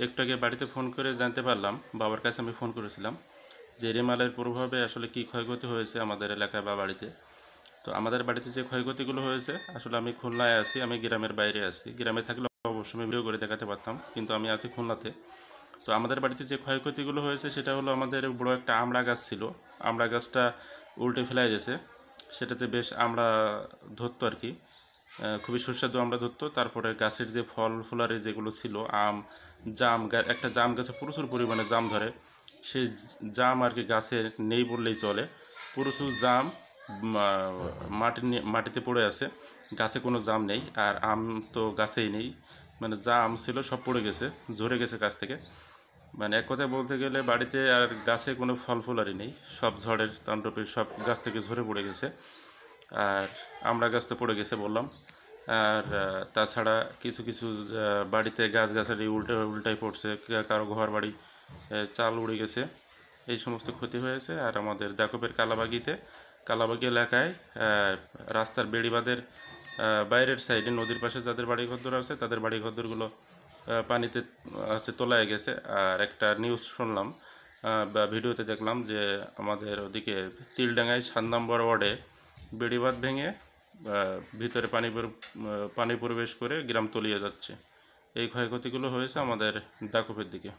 একটু আগে বাড়িতে ফোন করে জানতে পারলাম, বাবার কাছে আমি ফোন করেছিলাম যে রেমালের প্রভাবে আসলে কী ক্ষয়ক্ষতি হয়েছে আমাদের এলাকায় বা বাড়িতে। তো আমাদের বাড়িতে যে ক্ষয়ক্ষতিগুলো হয়েছে, আসলে আমি খুলনায় আছি, আমি গ্রামের বাইরে আছি। গ্রামে থাকলে অবশ্যই আমি ভিডিও করে দেখাতে পারতাম, কিন্তু আমি আছি খুলনাতে। তো আমাদের বাড়িতে যে ক্ষয়ক্ষতিগুলো হয়েছে সেটা হলো, আমাদের বড় একটা আমড়া গাছ ছিল, আমড়া গাছটা উল্টে ফেলাই গেছে। সেটাতে বেশ আমড়া ধরতো আর কি, খুবই সুস্বাদু আমড়া ধরতো। তারপরে গাছের যে ফল ফুলারি যেগুলো ছিল, আম, জাম, একটা জাম গাছে প্রচুর পরিমাণে জাম ধরে, সেই জাম আর কি গাছে নেই বললেই চলে। প্রচুর জাম মাটিতে পড়ে আছে, গাছে কোনো জাম নেই। আর আম তো গাছেই নেই, মানে যা আম ছিল সব পড়ে গেছে, ঝরে গেছে গাছ থেকে। মানে এক কথায় বলতে গেলে বাড়িতে আর গাছে কোনো ফল ফুলারি নেই, সব ঝড়ের তাণ্ডবে সব গাছ থেকে ঝরে পড়ে গেছে। আর আমড়া গাছ তো পড়ে গেছে বললাম। আর তাছাড়া কিছু কিছু বাড়িতে গাছগাছালি উল্টাই পড়ছে, কারো ঘর বাড়ি চাল উড়ে গেছে, এই সমস্ত ক্ষতি হয়েছে। আর আমাদের দাকবের কালাবাগি এলাকায় রাস্তার বেড়িবাঁধের বাইরের সাইডে নদীর পাশে যাদের বাড়িঘর আছে, তাদের বাড়িঘরগুলো পানিতে হচ্ছে তলায় গেছে। আর একটা নিউজ শুনলাম বা ভিডিওতে দেখলাম যে আমাদের ওদিকে তিলডাঙ্গায় 7 নম্বর ওয়ার্ডে বেড়িবাঁধ ভেঙে ভিতরে পানি প্রবেশ করে গ্রাম তলিয়ে যাচ্ছে। এই ক্ষয়ক্ষতিগুলো হয়েছে আমাদের দাকবের দিকে।